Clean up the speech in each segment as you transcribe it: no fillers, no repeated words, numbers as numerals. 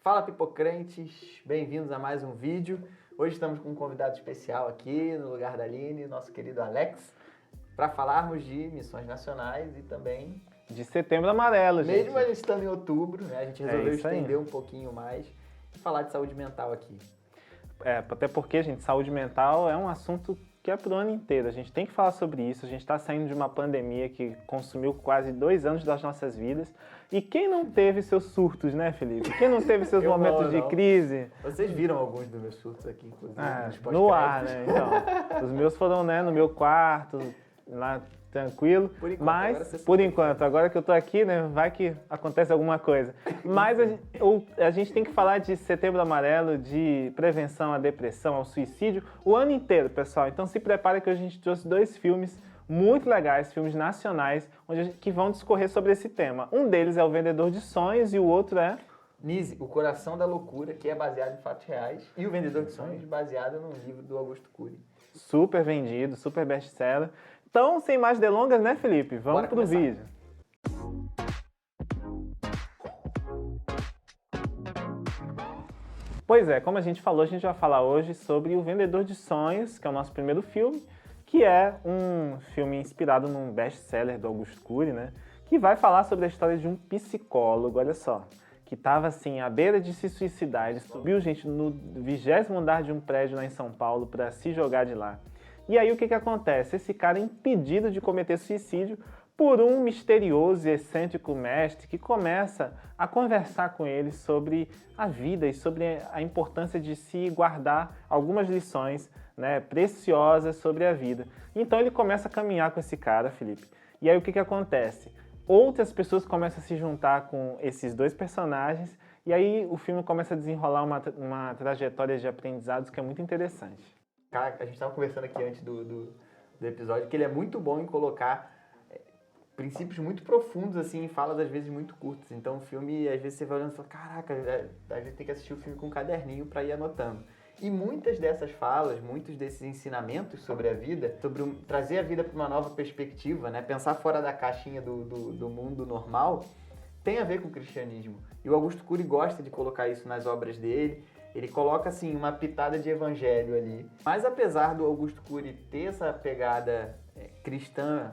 Fala, pipocrentes! Bem-vindos a mais um vídeo. Hoje estamos com um convidado especial aqui no lugar da Aline, nosso querido Alex, para falarmos de missões nacionais e também de Setembro Amarelo, gente. Mesmo a gente estando em outubro, né, a gente resolveu isso aí. estender um pouquinho mais e falar de saúde mental aqui. Até porque, gente, saúde mental é um assunto que é pro ano inteiro. A gente tem que falar sobre isso. A gente está saindo de uma pandemia que consumiu quase 2 anos das nossas vidas. E quem não teve seus surtos, né, Felipe? Quem não teve seus momentos de crise? Vocês viram alguns dos meus surtos aqui, inclusive, nos no ar, né? Então, os meus foram, né, no meu quarto, lá tranquilo. Por enquanto, agora que eu tô aqui, né, vai que acontece alguma coisa. Mas a gente tem que falar de Setembro Amarelo, de prevenção à depressão, ao suicídio, o ano inteiro, pessoal. Então se prepare que hoje a gente trouxe 2 filmes muito legais, filmes nacionais, que vão discorrer sobre esse tema. Um deles é O Vendedor de Sonhos e o outro é... Nise, O Coração da Loucura, que é baseado em fatos reais, e O Vendedor de Sonhos, baseado num livro do Augusto Cury. Super vendido, super best-seller. Então, sem mais delongas, né, Felipe? Vamos pro vídeo. Pois é, como a gente falou, a gente vai falar hoje sobre O Vendedor de Sonhos, que é o nosso primeiro filme, que é um filme inspirado num best-seller do Augusto Cury, né? Que vai falar sobre a história de um psicólogo, olha só, que estava assim, à beira de se suicidar. Ele subiu, gente, no 20º andar de um prédio lá em São Paulo para se jogar de lá. E aí o que acontece? Esse cara é impedido de cometer suicídio por um misterioso e excêntrico mestre que começa a conversar com ele sobre a vida e sobre a importância de se guardar algumas lições, né, preciosas sobre a vida. Então ele começa a caminhar com esse cara, Felipe. E aí o que acontece? Outras pessoas começam a se juntar com esses 2 personagens e aí o filme começa a desenrolar uma trajetória de aprendizados que é muito interessante. Cara, a gente estava conversando aqui antes do episódio que ele é muito bom em colocar princípios muito profundos, assim, em falas às vezes muito curtas. Então o filme, às vezes você vai olhando e fala, caraca, a gente tem que assistir o filme com um caderninho para ir anotando. E muitas dessas falas, muitos desses ensinamentos sobre a vida, sobre trazer a vida para uma nova perspectiva, né? Pensar fora da caixinha do mundo normal, tem a ver com o cristianismo. E o Augusto Cury gosta de colocar isso nas obras dele. Ele coloca, assim, uma pitada de evangelho ali. Mas apesar do Augusto Cury ter essa pegada cristã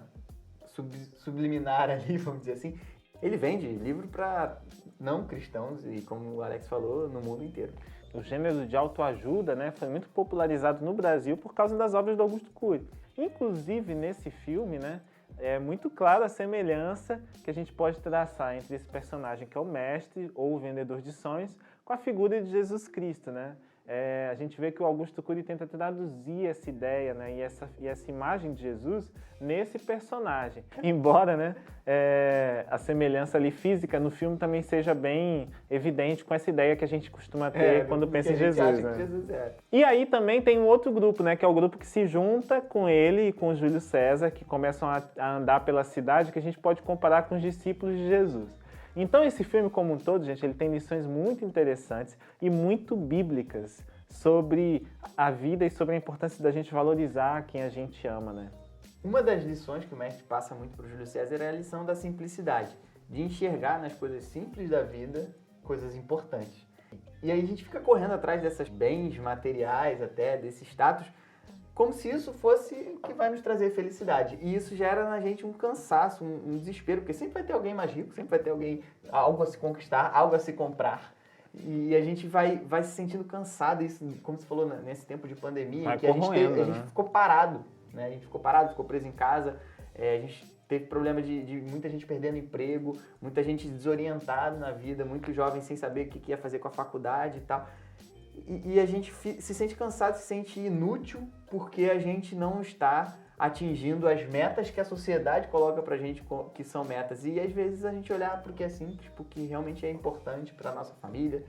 subliminar ali, vamos dizer assim, ele vende livro para não cristãos e, como o Alex falou, no mundo inteiro. O gênero de autoajuda, né, foi muito popularizado no Brasil por causa das obras do Augusto Cury. Inclusive, nesse filme, né, é muito clara a semelhança que a gente pode traçar entre esse personagem que é o mestre ou o vendedor de sonhos com a figura de Jesus Cristo, né? A gente vê que o Augusto Cury tenta traduzir essa ideia, né, e essa imagem de Jesus nesse personagem. Embora, né, a semelhança ali física no filme também seja bem evidente com essa ideia que a gente costuma ter quando pensa em Jesus, né? Jesus é. E aí também tem um outro grupo, né, que é o grupo que se junta com ele e com o Júlio César, que começam a andar pela cidade, que a gente pode comparar com os discípulos de Jesus. Então esse filme como um todo, gente, ele tem lições muito interessantes e muito bíblicas sobre a vida e sobre a importância da gente valorizar quem a gente ama, né? Uma das lições que o mestre passa muito para o Júlio César é a lição da simplicidade, de enxergar nas coisas simples da vida coisas importantes. E aí a gente fica correndo atrás dessas bens materiais, até desse status, como se isso fosse o que vai nos trazer felicidade. E isso gera na gente um cansaço, um desespero, porque sempre vai ter alguém mais rico, sempre vai ter alguém, algo a se conquistar, algo a se comprar. E a gente vai se sentindo cansado, isso, como você falou, nesse tempo de pandemia, que a gente ficou parado, né? A gente ficou parado, ficou preso em casa, a gente teve problema de muita gente perdendo emprego, muita gente desorientada na vida, muitos jovens sem saber o que ia fazer com a faculdade e tal. E a gente se sente cansado, se sente inútil porque a gente não está atingindo as metas que a sociedade coloca pra gente que são metas. E às vezes a gente olhar pro que é simples, pro que realmente é importante pra nossa família,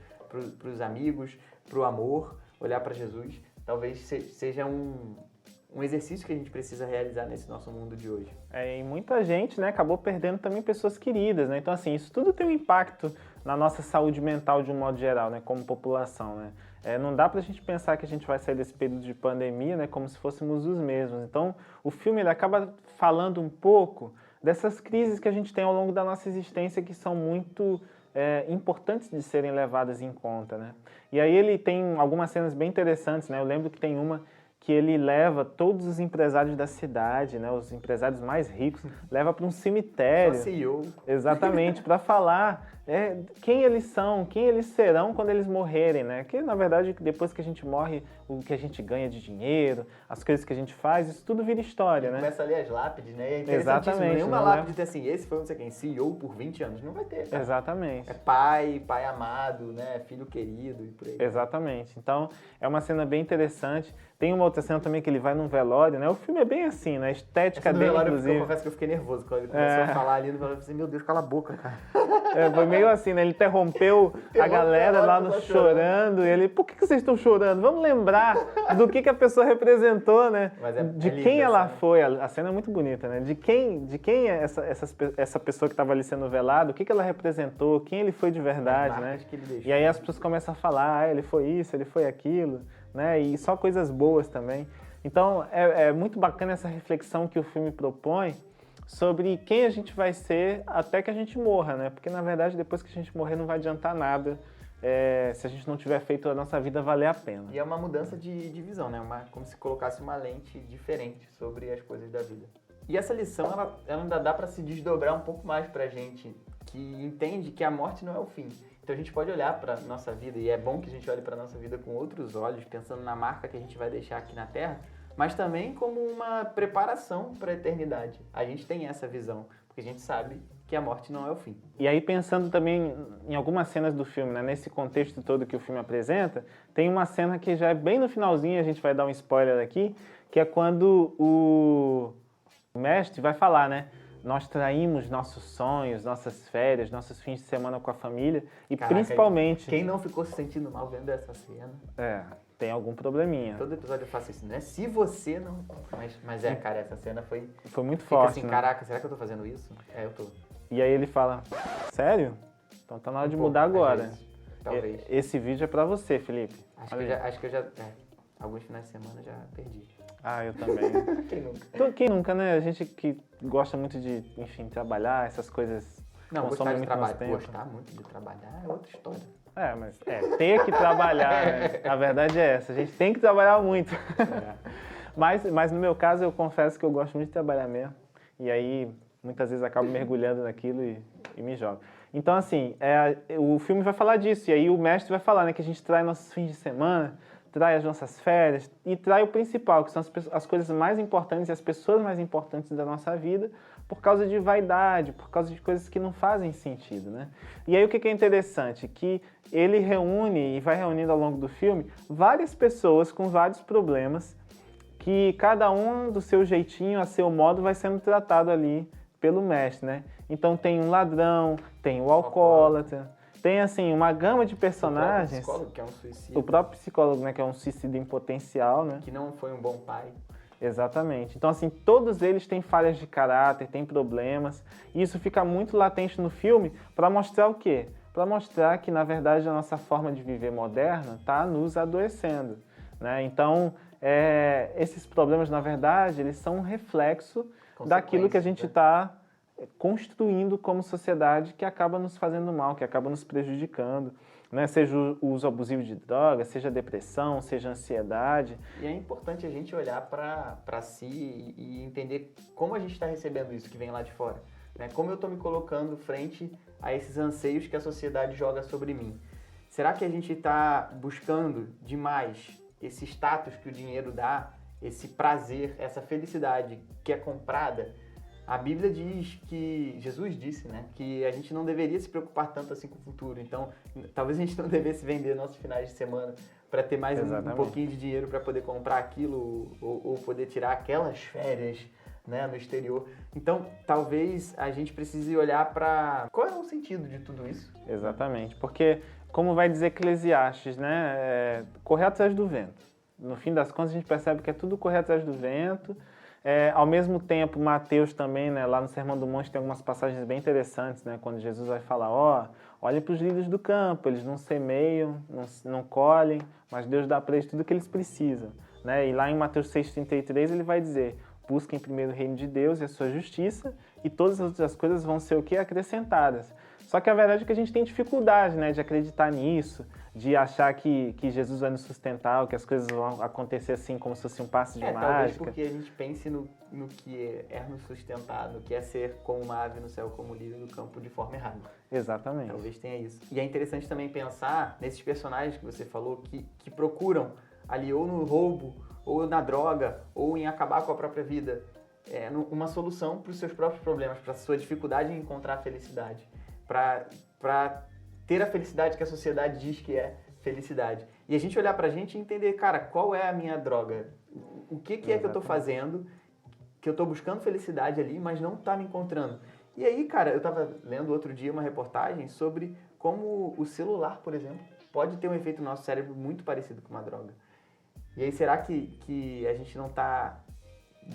pros amigos, pro amor, olhar pra Jesus, talvez seja um exercício que a gente precisa realizar nesse nosso mundo de hoje. E muita gente, né, acabou perdendo também pessoas queridas, né? Então, assim, isso tudo tem um impacto na nossa saúde mental de um modo geral, né, como população, né? Não dá pra gente pensar que a gente vai sair desse período de pandemia, né, como se fôssemos os mesmos. Então, o filme ele acaba falando um pouco dessas crises que a gente tem ao longo da nossa existência que são muito importantes de serem levadas em conta, né? E aí ele tem algumas cenas bem interessantes, né? Eu lembro que tem uma que ele leva todos os empresários da cidade, né, os empresários mais ricos, leva para um cemitério. Só CEO. Exatamente, para falar quem eles são, quem eles serão quando eles morrerem, né? Que, na verdade, depois que a gente morre, o que a gente ganha de dinheiro, as coisas que a gente faz, isso tudo vira história, né? Começa a ler as lápides, né? É Exatamente. Nenhuma lápide tem assim, esse foi não sei quem, CEO por 20 anos. Não vai ter, cara. Exatamente. É pai amado, né? Filho querido e por aí. Exatamente. Então, é uma cena bem interessante. Tem uma outra cena também que ele vai num velório, né? O filme é bem assim, né? A estética dele, inclusive. Eu confesso que eu fiquei nervoso quando ele começou a falar ali no velório. Eu falei, meu Deus, cala a boca, cara. Foi meio assim, né? Ele interrompeu a galera lá no chorando. E ele, por que vocês estão chorando? Vamos lembrar do que a pessoa representou, né? De quem ela foi. A cena é muito bonita, né? De quem é essa pessoa que estava ali sendo velada, o que ela representou, quem ele foi de verdade, né? E aí as pessoas começam a falar, ele foi isso, ele foi aquilo, né? E só coisas boas também. Então, é muito bacana essa reflexão que o filme propõe sobre quem a gente vai ser até que a gente morra, né? Porque, na verdade, depois que a gente morrer não vai adiantar nada se a gente não tiver feito a nossa vida valer a pena. E é uma mudança de visão, né? Como se colocasse uma lente diferente sobre as coisas da vida. E essa lição, ela ainda dá para se desdobrar um pouco mais pra gente, que entende que a morte não é o fim. Então a gente pode olhar para nossa vida, e é bom que a gente olhe para nossa vida com outros olhos, pensando na marca que a gente vai deixar aqui na Terra, mas também como uma preparação para a eternidade. A gente tem essa visão, porque a gente sabe que a morte não é o fim. E aí, pensando também em algumas cenas do filme, né, nesse contexto todo que o filme apresenta, tem uma cena que já é bem no finalzinho, a gente vai dar um spoiler aqui, que é quando o mestre vai falar, né? Nós traímos nossos sonhos, nossas férias, nossos fins de semana com a família e principalmente... Quem não ficou se sentindo mal vendo essa cena? Tem algum probleminha. Todo episódio eu faço isso, né? Se você não... Mas cara, essa cena foi muito forte, assim, né? Caraca, será que eu tô fazendo isso? Eu tô. E aí ele fala, sério? Então tá na hora de mudar agora. Talvez. Esse vídeo é pra você, Felipe. Acho que eu já alguns finais de semana já perdi. Eu também. Quem nunca? Quem nunca, né? A gente que gosta muito de, enfim, trabalhar, essas coisas consomem muito nosso tempo. Gostar muito de trabalhar é outra história. Mas ter que trabalhar, né? A verdade é essa, a gente tem que trabalhar muito. Mas no meu caso, eu confesso que eu gosto muito de trabalhar mesmo. E aí, muitas vezes, acabo mergulhando naquilo e me jogo. Então, assim, o filme vai falar disso. E aí o mestre vai falar, né, que a gente trai nossos fins de semana, trai as nossas férias e trai o principal, que são as coisas mais importantes e as pessoas mais importantes da nossa vida, por causa de vaidade, por causa de coisas que não fazem sentido, né? E aí o que é interessante? Que ele reúne e vai reunindo ao longo do filme várias pessoas com vários problemas que cada um do seu jeitinho, a seu modo, vai sendo tratado ali pelo mestre, né? Então tem um ladrão, tem o alcoólatra, tem, assim, uma gama de personagens... O próprio psicólogo, que é um suicídio. O próprio psicólogo, né, que é um suicídio em potencial, né? Que não foi um bom pai. Exatamente. Então, assim, todos eles têm falhas de caráter, têm problemas. E isso fica muito latente no filme para mostrar o quê? Para mostrar que, na verdade, a nossa forma de viver moderna está nos adoecendo, né? Então, esses problemas, na verdade, eles são um reflexo daquilo que a gente está construindo como sociedade, que acaba nos fazendo mal, que acaba nos prejudicando, né? Seja o uso abusivo de drogas, seja a depressão, seja a ansiedade. E é importante a gente olhar para si e entender como a gente está recebendo isso que vem lá de fora, né? Como eu estou me colocando frente a esses anseios que a sociedade joga sobre mim. Será que a gente está buscando demais esse status que o dinheiro dá, esse prazer, essa felicidade que é comprada? A Bíblia diz que, Jesus disse, né, que a gente não deveria se preocupar tanto assim com o futuro. Então, talvez a gente não devesse vender nossos finais de semana para ter mais um pouquinho de dinheiro para poder comprar aquilo ou poder tirar aquelas férias, né, no exterior. Então, talvez a gente precise olhar para qual é o sentido de tudo isso. Exatamente, porque, como vai dizer Eclesiastes, né, correr atrás do vento. No fim das contas, a gente percebe que é tudo correr atrás do vento. Ao mesmo tempo, Mateus também, né, lá no Sermão do Monte, tem algumas passagens bem interessantes, né, quando Jesus vai falar, olhe para os lírios do campo, eles não semeiam, não colhem, mas Deus dá para eles tudo o que eles precisam, né? E lá em Mateus 6,33 ele vai dizer, busquem primeiro o reino de Deus e a sua justiça, e todas as outras coisas vão ser o quê? Acrescentadas. Só que a verdade é que a gente tem dificuldade, né, de acreditar nisso, de achar que Jesus vai nos sustentar, ou que as coisas vão acontecer assim como se fosse um passe de Talvez mágica. porque a gente pense no que é nos sustentar, no que é ser como uma ave no céu, como lírio do campo, de forma errada. Exatamente. Talvez tenha isso. E é interessante também pensar nesses personagens que você falou que procuram ali ou no roubo, ou na droga, ou em acabar com a própria vida, uma solução para os seus próprios problemas, para a sua dificuldade em encontrar a felicidade, para ter a felicidade que a sociedade diz que é felicidade. E a gente olhar pra gente e entender, cara, qual é a minha droga? O que é que eu tô fazendo, que eu tô buscando felicidade ali, mas não tá me encontrando? E aí, cara, eu tava lendo outro dia uma reportagem sobre como o celular, por exemplo, pode ter um efeito no nosso cérebro muito parecido com uma droga. E aí, será que a gente não tá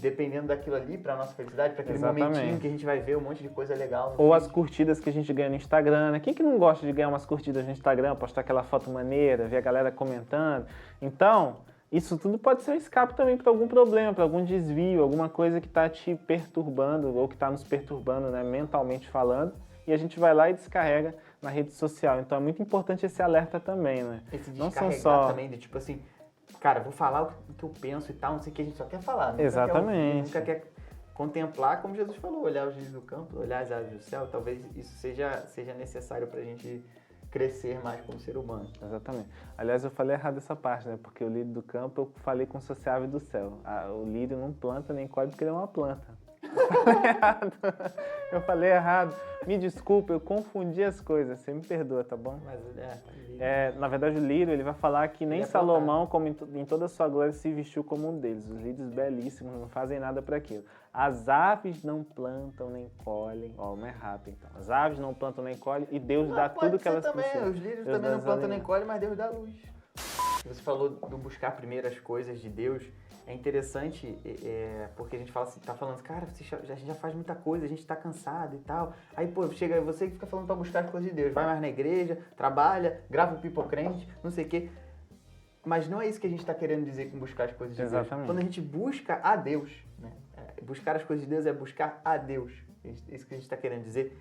dependendo daquilo ali pra nossa felicidade, pra aquele momentinho que a gente vai ver um monte de coisa legal? Ou as curtidas que a gente ganha no Instagram, né? Quem que não gosta de ganhar umas curtidas no Instagram, postar aquela foto maneira, ver a galera comentando? Então, isso tudo pode ser um escape também para algum problema, para algum desvio, alguma coisa que está te perturbando ou que está nos perturbando, né, mentalmente falando, e a gente vai lá e descarrega na rede social. Então é muito importante esse alerta também, né? Esse descarregar também, de tipo assim, cara, vou falar o que eu penso e tal, não sei o que, a gente só quer falar. Exatamente. Nunca quer contemplar, como Jesus falou, olhar os lírios do campo, olhar as aves do céu. Talvez isso seja necessário pra gente crescer mais como ser humano. Exatamente. Aliás, eu falei errado essa parte, né? Porque o lírio do campo eu falei como se fosse ave do céu. O lírio não planta nem colhe porque ele é uma planta. Eu falei errado. Me desculpa, eu confundi as coisas. Você me perdoa, tá bom? Mas na verdade, o lírio, ele vai falar que nem Salomão, como em toda a sua glória, se vestiu como um deles. Os lírios belíssimos não fazem nada para aquilo. As aves não plantam nem colhem. Ó, uma errata, então. As aves não plantam nem colhem e Deus dá tudo que elas precisam. Os lírios também não plantam nem colhem, mas Deus dá luz. Você falou do buscar primeiro as coisas de Deus. É interessante, porque a gente fala assim, tá falando, cara, a gente já faz muita coisa, a gente tá cansado e tal. Aí, pô, chega você que fica falando pra buscar as coisas de Deus. Vai mais na igreja, trabalha, grava o Pipocrente, não sei o quê. Mas não é isso que a gente tá querendo dizer com buscar as coisas de Exatamente. Deus. Quando a gente busca a Deus, né? Buscar as coisas de Deus é buscar a Deus. É isso que a gente tá querendo dizer.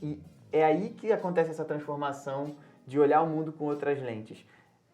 E é aí que acontece essa transformação de olhar o mundo com outras lentes.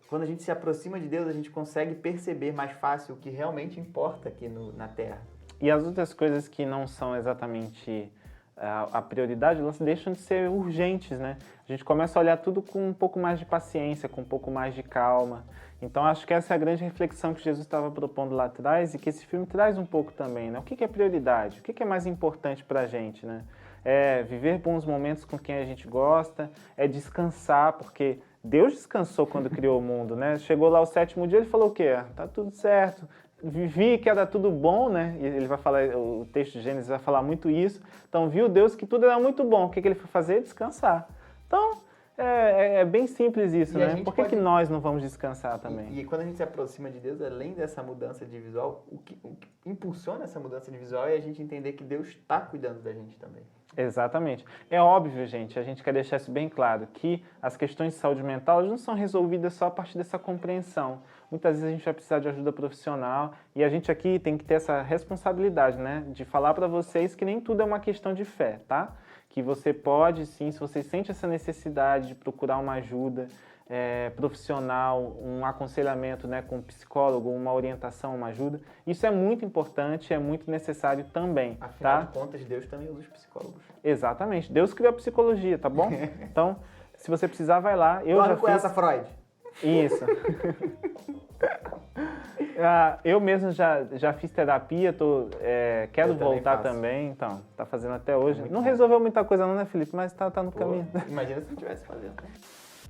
Quando a gente se aproxima de Deus, a gente consegue perceber mais fácil o que realmente importa aqui na Terra. E as outras coisas que não são exatamente a prioridade, elas deixam de ser urgentes, né? A gente começa a olhar tudo com um pouco mais de paciência, com um pouco mais de calma. Então, acho que essa é a grande reflexão que Jesus estava propondo lá atrás e que esse filme traz um pouco também, né? O que é prioridade? O que é mais importante para a gente, né? É viver bons momentos com quem a gente gosta, é descansar, porque Deus descansou quando criou o mundo, né? Chegou lá o 7º dia, ele falou o quê? Tá tudo certo. Vi que era tudo bom, né? E ele vai falar, o texto de Gênesis vai falar muito isso. Então, viu Deus que tudo era muito bom. O que ele foi fazer? Descansar. Então, é bem simples isso, né? Por que nós não vamos descansar também? E quando a gente se aproxima de Deus, além dessa mudança de visual, o que impulsiona essa mudança de visual é a gente entender que Deus está cuidando da gente também. Exatamente. É óbvio, gente, a gente quer deixar isso bem claro, que as questões de saúde mental não são resolvidas só a partir dessa compreensão. Muitas vezes a gente vai precisar de ajuda profissional e a gente aqui tem que ter essa responsabilidade, né, de falar para vocês que nem tudo é uma questão de fé, tá? Que você pode, sim, se você sente essa necessidade de procurar uma ajuda profissional, um aconselhamento, né, com um psicólogo, uma orientação, uma ajuda, isso é muito importante, é muito necessário também. Afinal de contas, Deus também usa os psicólogos. Exatamente. Deus criou a psicologia, tá bom? Então, se você precisar, vai lá. Essa Freud. Isso. Eu mesmo já fiz terapia, quero voltar também, então, tá fazendo até hoje. Não resolveu muita coisa não, né, Felipe? Mas tá no caminho. Imagina se não tivesse fazendo.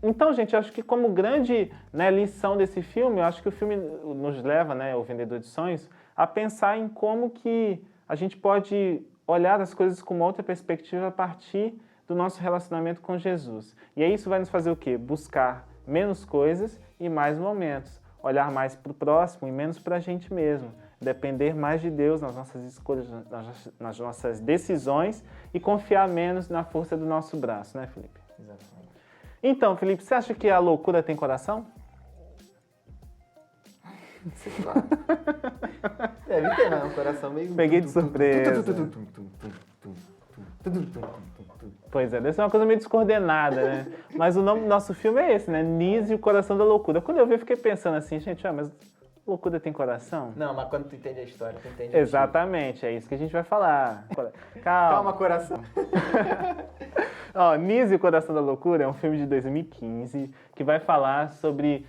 Então, gente, eu acho que como grande, né, lição desse filme, eu acho que o filme nos leva, né, o Vendedor de Sonhos, a pensar em como que a gente pode olhar as coisas com uma outra perspectiva a partir do nosso relacionamento com Jesus. E aí isso vai nos fazer o quê? Buscar menos coisas e mais momentos. Olhar mais para o próximo e menos para a gente mesmo. Depender mais de Deus nas nossas escolhas, nas nossas decisões e confiar menos na força do nosso braço, né, Felipe? Exatamente. Então, Felipe, você acha que a loucura tem coração? Sei lá. Deve ter, não. Um coração meio... Peguei de surpresa. Pois é, deve ser uma coisa meio descoordenada, né? Mas o nome do nosso filme é esse, né? Nise e o Coração da Loucura. Quando eu vi, eu fiquei pensando assim, gente, mas loucura tem coração? Não, mas quando tu entende a história, tu entende Exatamente, é isso que a gente vai falar. Calma, coração. Ó, Nise e o Coração da Loucura é um filme de 2015 que vai falar sobre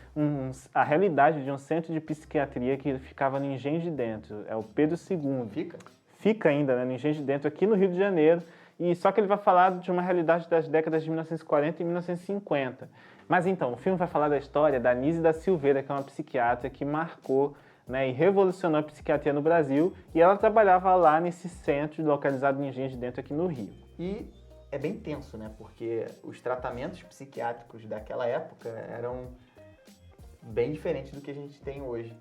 a realidade de um centro de psiquiatria que ficava no Engenho de Dentro. É o Pedro II. Fica? Fica ainda, né, no Engenho de Dentro, aqui no Rio de Janeiro. E só que ele vai falar de uma realidade das décadas de 1940 e 1950. Mas então, o filme vai falar da história da Nise da Silveira, que é uma psiquiatra que marcou, né, e revolucionou a psiquiatria no Brasil. E ela trabalhava lá nesse centro localizado no Engenho de Dentro, aqui no Rio. E é bem tenso, né? Porque os tratamentos psiquiátricos daquela época eram bem diferentes do que a gente tem hoje.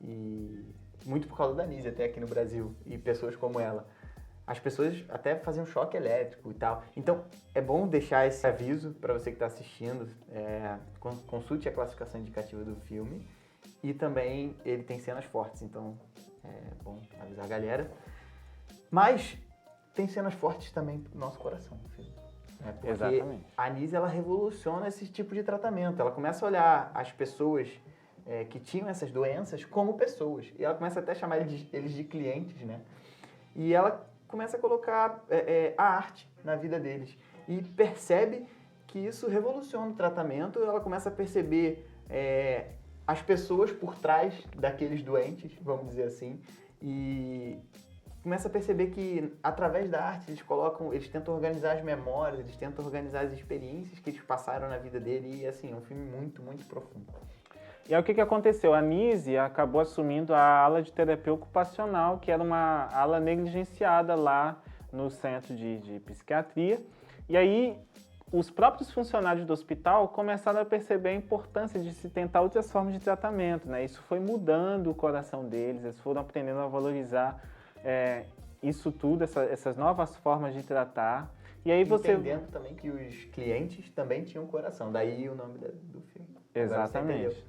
E muito por causa da Nise até aqui no Brasil e pessoas como ela. As pessoas até faziam choque elétrico e tal. Então, é bom deixar esse aviso para você que está assistindo. Consulte a classificação indicativa do filme. E também ele tem cenas fortes, então é bom avisar a galera. Mas tem cenas fortes também pro nosso coração no filme. Porque Exatamente. a Nise, ela revoluciona esse tipo de tratamento. Ela começa a olhar as pessoas que tinham essas doenças como pessoas. E ela começa até a chamar eles de clientes, né? E ela começa a colocar a arte na vida deles. E percebe que isso revoluciona o tratamento. Ela começa a perceber as pessoas por trás daqueles doentes, vamos dizer assim. E começa a perceber que, através da arte, eles tentam organizar as memórias, eles tentam organizar as experiências que eles passaram na vida dele. E, assim, é um filme muito, muito profundo. E aí o que aconteceu? A Nise acabou assumindo a ala de terapia ocupacional, que era uma ala negligenciada lá no centro de psiquiatria. E aí os próprios funcionários do hospital começaram a perceber a importância de se tentar outras formas de tratamento, né? Isso foi mudando o coração deles, eles foram aprendendo a valorizar isso tudo, essas novas formas de tratar. E aí entendendo também que os clientes também tinham coração, daí o nome do filme. Exatamente.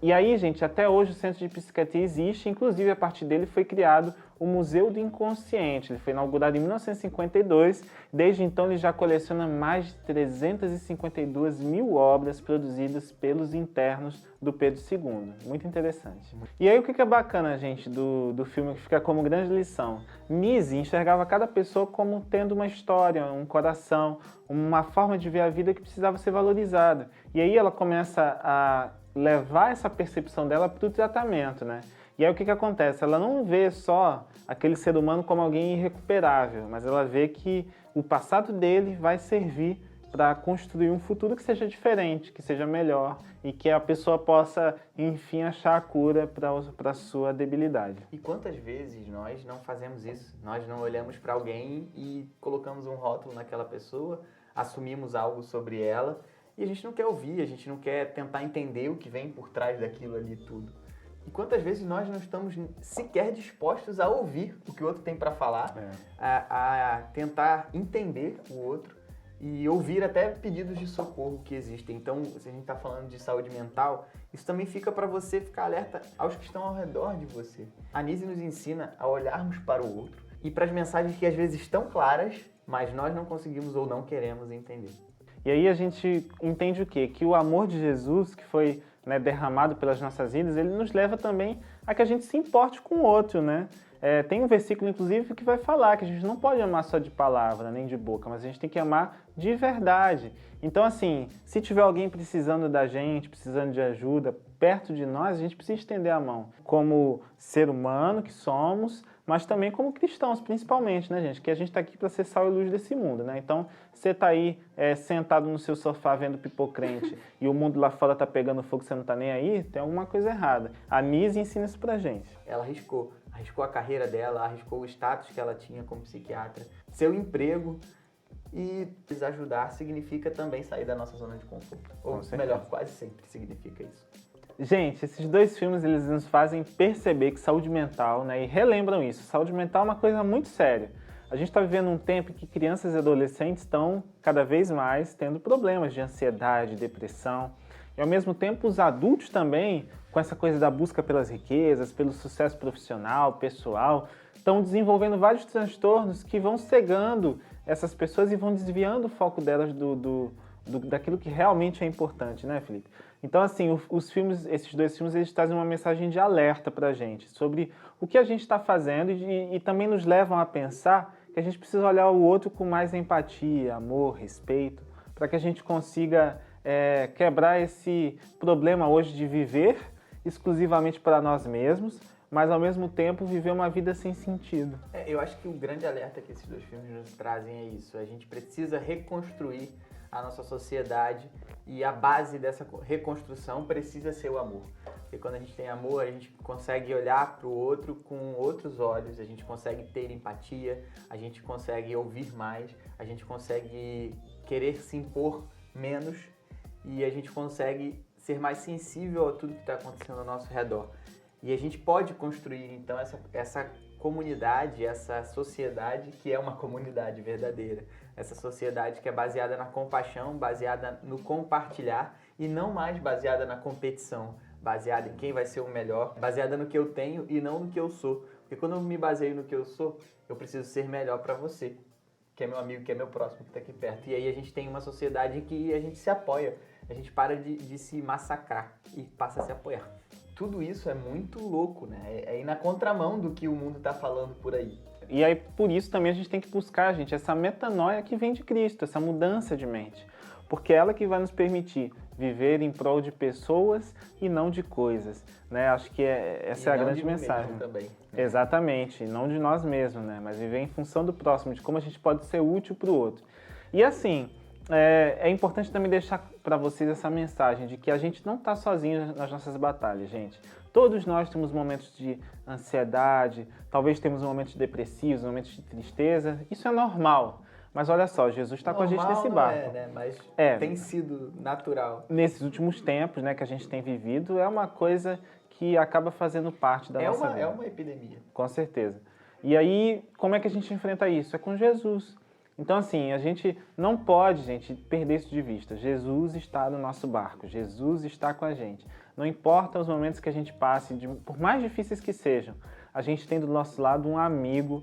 E aí, gente, até hoje o Centro de Psiquiatria existe, inclusive a partir dele foi criado o Museu do Inconsciente. Ele foi inaugurado em 1952, desde então ele já coleciona mais de 352 mil obras produzidas pelos internos do Pedro II. Muito interessante. E aí o que é bacana, gente, do filme, que fica como grande lição? Nise enxergava cada pessoa como tendo uma história, um coração, uma forma de ver a vida que precisava ser valorizada. E aí ela começa a levar essa percepção dela para o tratamento, né? E aí o que acontece? Ela não vê só aquele ser humano como alguém irrecuperável, mas ela vê que o passado dele vai servir para construir um futuro que seja diferente, que seja melhor e que a pessoa possa, enfim, achar a cura para a sua debilidade. E quantas vezes nós não fazemos isso? Nós não olhamos para alguém e colocamos um rótulo naquela pessoa, assumimos algo sobre ela e a gente não quer ouvir, a gente não quer tentar entender o que vem por trás daquilo ali tudo. E quantas vezes nós não estamos sequer dispostos a ouvir o que o outro tem para falar, a tentar entender o outro e ouvir até pedidos de socorro que existem. Então, se a gente está falando de saúde mental, isso também fica para você ficar alerta aos que estão ao redor de você. A Nise nos ensina a olharmos para o outro e para as mensagens que às vezes estão claras, mas nós não conseguimos ou não queremos entender. E aí a gente entende o quê? Que o amor de Jesus, que foi, né, derramado pelas nossas vidas, ele nos leva também a que a gente se importe com o outro, né? Tem um versículo, inclusive, que vai falar que a gente não pode amar só de palavra, nem de boca, mas a gente tem que amar de verdade. Então, assim, se tiver alguém precisando da gente, precisando de ajuda, perto de nós, a gente precisa estender a mão. Como ser humano que somos, mas também como cristãos, principalmente, né, gente? Que a gente está aqui para ser sal e luz desse mundo, né? Então, você está aí sentado no seu sofá vendo Pipocrente e o mundo lá fora está pegando fogo e você não está nem aí, tem alguma coisa errada. A Nise ensina isso pra gente. Ela arriscou a carreira dela, arriscou o status que ela tinha como psiquiatra, seu emprego, e ajudar significa também sair da nossa zona de conforto. Ou melhor, quase sempre significa isso. Gente, esses dois filmes, eles nos fazem perceber que saúde mental, né, e relembram isso, saúde mental é uma coisa muito séria. A gente está vivendo um tempo em que crianças e adolescentes estão cada vez mais tendo problemas de ansiedade, depressão, e ao mesmo tempo os adultos também, com essa coisa da busca pelas riquezas, pelo sucesso profissional, pessoal, estão desenvolvendo vários transtornos que vão cegando essas pessoas e vão desviando o foco delas daquilo que realmente é importante, né, Felipe? Então, assim, esses dois filmes, eles trazem uma mensagem de alerta pra gente sobre o que a gente está fazendo e também nos levam a pensar que a gente precisa olhar o outro com mais empatia, amor, respeito, para que a gente consiga quebrar esse problema hoje de viver exclusivamente para nós mesmos, mas ao mesmo tempo viver uma vida sem sentido. Eu acho que o grande alerta que esses dois filmes nos trazem é isso. A gente precisa reconstruir a nossa sociedade e a base dessa reconstrução precisa ser o amor. Porque quando a gente tem amor, a gente consegue olhar para o outro com outros olhos, a gente consegue ter empatia, a gente consegue ouvir mais, a gente consegue querer se impor menos e a gente consegue ser mais sensível a tudo que está acontecendo ao nosso redor. E a gente pode construir, então, essa comunidade, essa sociedade que é uma comunidade verdadeira. Essa sociedade que é baseada na compaixão, baseada no compartilhar e não mais baseada na competição, baseada em quem vai ser o melhor, baseada no que eu tenho e não no que eu sou. Porque quando eu me baseio no que eu sou, eu preciso ser melhor para você, que é meu amigo, que é meu próximo, que está aqui perto. E aí a gente tem uma sociedade em que a gente se apoia, a gente para de se massacrar e passa a se apoiar. Tudo isso é muito louco, né? É ir na contramão do que o mundo está falando por aí. E aí, por isso também a gente tem que buscar, gente, essa metanoia que vem de Cristo, essa mudança de mente. Porque é ela que vai nos permitir viver em prol de pessoas e não de coisas, né? Acho que essa é a grande mensagem. Também, né? Exatamente, não de nós mesmos, né? Mas viver em função do próximo, de como a gente pode ser útil para o outro. E assim, é importante também deixar para vocês essa mensagem de que a gente não está sozinho nas nossas batalhas, gente. Todos nós temos momentos de ansiedade, talvez temos momentos depressivos, momentos de tristeza. Isso é normal. Mas olha só, Jesus está com a gente nesse barco. Né? Mas tem sido natural. Nesses últimos tempos, né, que a gente tem vivido, é uma coisa que acaba fazendo parte da nossa vida. É uma epidemia. Com certeza. E aí, como é que a gente enfrenta isso? É com Jesus. Então, assim, a gente não pode, gente, perder isso de vista. Jesus está no nosso barco, Jesus está com a gente. Não importa os momentos que a gente passe, por mais difíceis que sejam, a gente tem do nosso lado um amigo,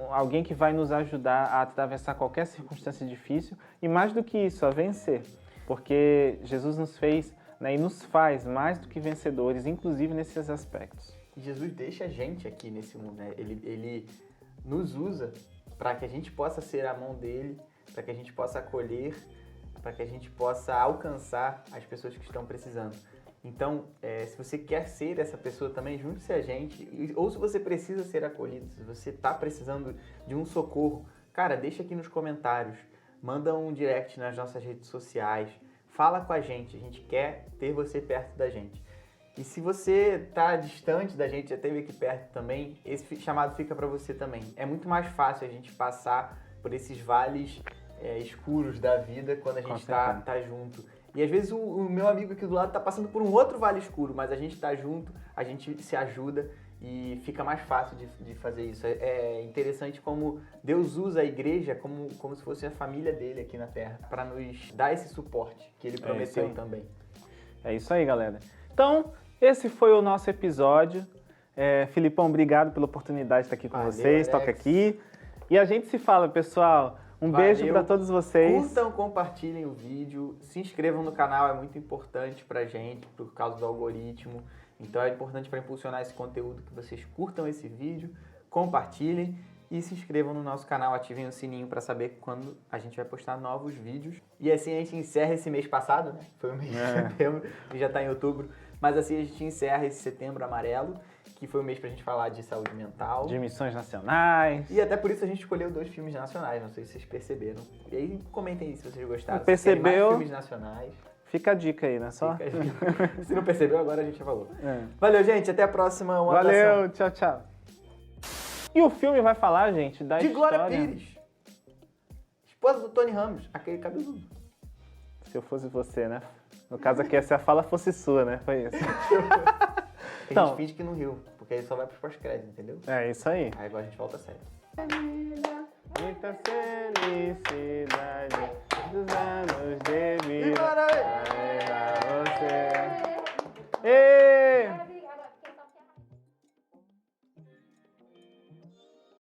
alguém que vai nos ajudar a atravessar qualquer circunstância difícil e, mais do que isso, a vencer. Porque Jesus nos fez, né, e nos faz mais do que vencedores, inclusive nesses aspectos. Jesus deixa a gente aqui nesse mundo, né? Ele nos usa para que a gente possa ser a mão dele, para que a gente possa acolher, para que a gente possa alcançar as pessoas que estão precisando. Então, se você quer ser essa pessoa também, junte-se a gente. Ou se você precisa ser acolhido, se você está precisando de um socorro, cara, deixa aqui nos comentários, manda um direct nas nossas redes sociais, fala com a gente quer ter você perto da gente. E se você está distante da gente, já esteve aqui perto também, esse chamado fica para você também. É muito mais fácil a gente passar por esses vales escuros da vida quando a gente está junto. E às vezes o meu amigo aqui do lado está passando por um outro vale escuro, mas a gente está junto, a gente se ajuda e fica mais fácil de fazer isso. É interessante como Deus usa a igreja como se fosse a família dele aqui na Terra, para nos dar esse suporte que ele prometeu também. É isso aí, galera. Então, esse foi o nosso episódio. Filipão, obrigado pela oportunidade de estar aqui com vocês. Toca aqui. E a gente se fala, pessoal. Beijo para todos vocês. Curtam, compartilhem o vídeo, se inscrevam no canal, é muito importante pra gente, por causa do algoritmo. Então é importante para impulsionar esse conteúdo que vocês curtam esse vídeo, compartilhem e se inscrevam no nosso canal, ativem o sininho para saber quando a gente vai postar novos vídeos. E assim a gente encerra esse mês passado, né? Foi o mês de setembro e já está em outubro. Mas assim a gente encerra esse setembro amarelo, que foi o mês pra gente falar de saúde mental. De missões nacionais. E até por isso a gente escolheu 2 filmes nacionais, não sei se vocês perceberam. E aí comentem aí se vocês gostaram. Não percebeu? Se mais filmes nacionais. Fica a dica aí, né? Só? Se não percebeu, agora a gente já falou. Valeu, gente. Até a próxima. Valeu, tchau, tchau. E o filme vai falar, gente, da de história... Glória Pires. Esposa do Tony Ramos, aquele cabeludo. Se eu fosse você, né? No caso aqui, se a fala fosse sua, né? Foi isso. A gente finge que não riu, porque aí só vai pros pós-créditos, entendeu? É isso aí. Aí agora a gente volta a sério. Muita felicidade dos anos.